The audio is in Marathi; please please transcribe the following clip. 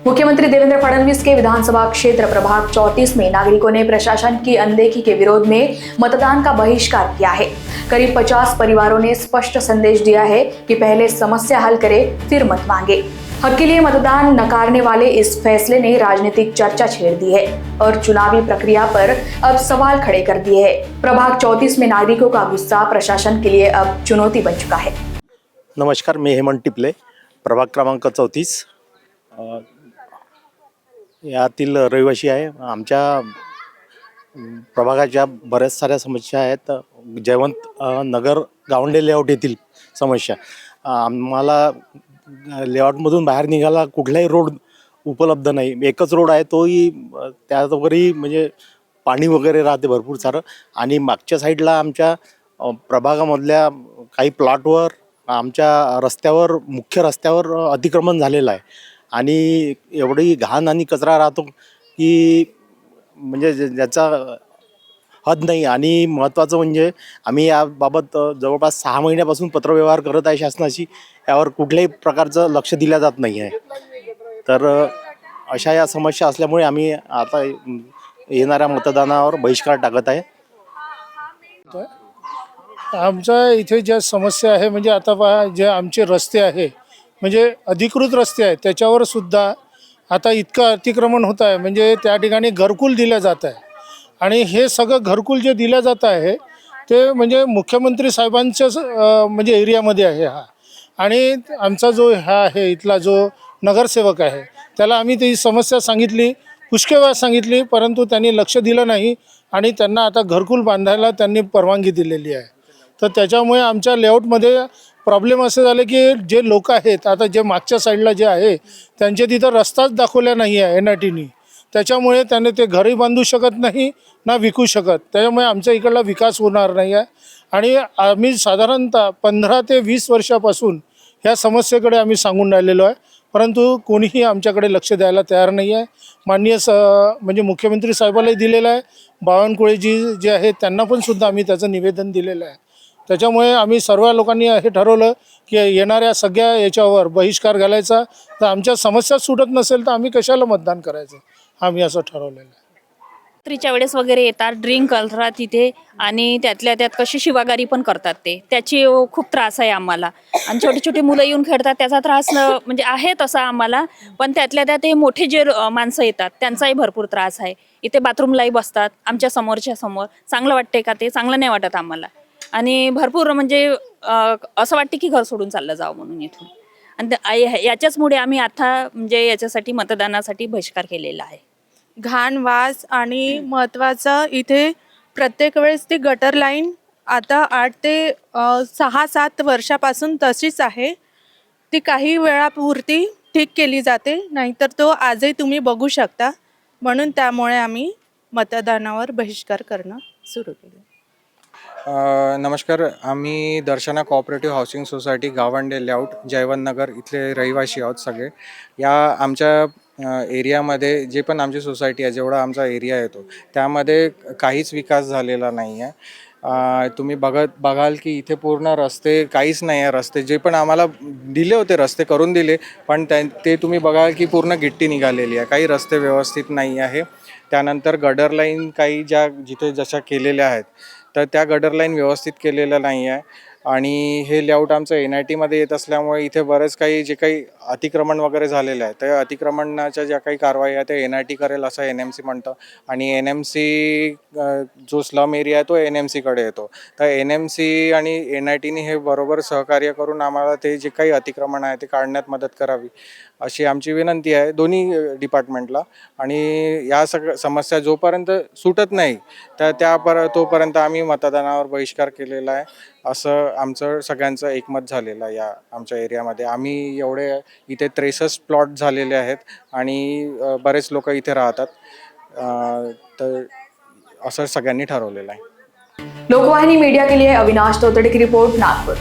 मुख्यमंत्री देवेंद्र फडणवीस के विधानसभा क्षेत्र प्रभाग 34 में नागरिकों ने प्रशासन की अनदेखी के विरोध में मतदान का बहिष्कार किया है। करीब 50 परिवारों ने स्पष्ट संदेश दिया है कि पहले समस्या हल करें फिर मत मांगे। हक के लिए मतदान नकारने वाले इस फैसले ने राजनीतिक चर्चा छेड़ दी है और चुनावी प्रक्रिया पर अब सवाल खड़े कर दिए हैं। प्रभाग 34 में नागरिकों का गुस्सा प्रशासन के लिए अब चुनौती बन चुका है। नमस्कार, मी हेमंत टिपले, प्रभाग क्रमांक 34 यातील रहिवासी आहे। आमच्या प्रभागाच्या बऱ्याच साऱ्या समस्या आहेत। जयवंत नगर गावंडे लेआउट येथील समस्या, आम्हाला लेआउटमधून बाहेर निघायला कुठलाही रोड उपलब्ध नाही। एकच रोड आहे, तोही त्यावरही म्हणजे पाणी वगैरे राहते भरपूर सारं। आणि मागच्या साईडला आमच्या प्रभागामधल्या काही प्लॉटवर आमच्या रस्त्यावर, मुख्य रस्त्यावर अतिक्रमण झालेलं आहे आणि एवढी घाण आणि कचरा राहतो की म्हणजे ज्याचा हद नाही। आणि महत्त्वाचं म्हणजे आम्ही याबाबत जवळपास 6 महिन्यापासून पत्रव्यवहार करत आहे शासनाशी, यावर कुठल्याही प्रकारचं लक्ष दिलं जात नाही आहे। तर अशा या समस्या असल्यामुळे आम्ही आता येणाऱ्या मतदानावर बहिष्कार टाकत आहे। आमच्या इथे ज्या समस्या आहे म्हणजे आता पहा, जे आमचे रस्ते आहे म्हणजे अधिकृत रस्ते आहेत त्याच्यावर सुद्धा आता इतकं अतिक्रमण होत आहे। म्हणजे त्या ठिकाणी घरकुल दिलं जात आहे आणि हे सगळं घरकुल जे दिलं जात आहे ते म्हणजे मुख्यमंत्री साहेबांच्याच म्हणजे एरियामध्ये आहे हा। आणि आमचा जो हा आहे इथला जो नगरसेवक आहे त्याला आम्ही ती समस्या सांगितली, पुष्कळ वेळा सांगितली, परंतु त्यांनी लक्ष दिलं नाही आणि त्यांना आता घरकुल बांधायला त्यांनी परवानगी दिलेली आहे। तर त्याच्यामुळे आमच्या लेआउटमध्ये प्रॉब्लेम असे झाले की जे लोक आहेत आता जे मागच्या साईडला जे आहे त्यांचे तिथं रस्ताच दाखवला नाही आहे NITनी, त्याच्यामुळे त्याने ते घरही बांधू शकत नाही ना विकू शकत। त्याच्यामुळे आमच्या इकडला विकास होणार नाही आहे आणि आम्ही साधारणतः 15 ते 20 वर्षापासून ह्या समस्येकडे आम्ही सांगून राहिलेलो आहे, परंतु कोणीही आमच्याकडे लक्ष द्यायला तयार नाही आहे। माननीय म्हणजे मुख्यमंत्री साहेबालाही दिलेलं आहे, बावनकुळेजी जे आहेत त्यांना पण सुद्धा आम्ही त्याचं निवेदन दिलेलं आहे। त्याच्यामुळे आम्ही सर्व लोकांनी हे ठरवलं की येणाऱ्या सगळ्या याच्यावर बहिष्कार घालायचा। तर आमच्या समस्या सुटत नसेल तर आम्ही कशाला मतदान करायचं, आम्ही असं ठरवलेलं आहे। रात्रीच्या वेळेस वगैरे येतात, ड्रिंक करतात तिथे आणि त्यातल्या त्यात कशी शिवागारी पण करतात त्याची खूप त्रास आहे आम्हाला। आणि छोटी छोटी मुलं येऊन खेळतात त्याचा त्रास म्हणजे आहे तसा आम्हाला, पण त्यातल्या त्यात हे मोठे जे माणसं येतात त्यांचाही भरपूर त्रास आहे। इथे बाथरूमलाही बसतात आमच्या समोरच्या समोर। चांगलं वाटते का ते? चांगलं नाही वाटत आम्हाला। आणि भरपूर म्हणजे असं वाटते की घर सोडून चाललं जावं म्हणून इथून। आणि याच्याचमुळे आम्ही आता म्हणजे याच्यासाठी मतदानासाठी बहिष्कार केलेला आहे। घाण वास आणि महत्त्वाचं इथे प्रत्येक वेळेस ती गटर लाईन आता 8 ते 6-7 वर्षापासून तशीच आहे। ती काही वेळापुरती ठीक केली जाते, नाहीतर तो आजही तुम्ही बघू शकता। म्हणून त्यामुळे आम्ही मतदानावर बहिष्कार करणं सुरू केलं। नमस्कार, आम्ही Darshana cooperative housing society Gawande layout Jaywant Nagar इथले रहिवासी आहोत सगळे। या आमच्या एरियामध्ये जे पण आमची सोसायटी आहे, जेवढा आमचा एरिया येतो त्यामध्ये काहीच विकास झालेला नाही आहे। तुम्ही बघाल की इथे पूर्ण रस्ते काहीच नाही आहे। रस्ते जे पण आम्हाला दिले होते रस्ते करून दिले, पण ते तुम्ही बघाल की पूर्ण गिट्टी निघालेली आहे, काही रस्ते व्यवस्थित नाही आहे। त्यानंतर गटर लाईन काही जिथे जशा केलेल्या आहेत तर त्या गटर लाईन व्यवस्थित केलेल्या नाही आहे। आणि हे लेआउट आमचं NITमध्ये येत असल्यामुळे इथे बरेच काही जे काही अतिक्रमण वगैरे झालेलं आहे त्या अतिक्रमणाच्या ज्या काही कारवाई आहे ते NIT करेल असं NMC म्हणतं। आणि NMC जो स्लम एरिया आहे तो NMCकडे येतो। तर NMC आणि NITने हे बरोबर सहकार्य करून आम्हाला ते जे काही अतिक्रमण आहे ते काढण्यात मदत करावी अशी आमची विनंती आहे दोन्ही डिपार्टमेंटला। आणि या समस्या जोपर्यंत सुटत नाही तर तोपर्यंत आम्ही मतदानावर बहिष्कार केलेला आहे असं आमचं सगळ्यांचं एकमत झालेलं आहे। या आमच्या एरियामध्ये आम्ही एवढे इथे 63 प्लॉट झालेले आहेत आणि बरेच लोक इथे राहतात। तर असं सगळ्यांनी ठरवलेलं आहे। लोकवाहिनी मीडिया के लिए अविनाश तोतड़े की रिपोर्ट, नागपुर।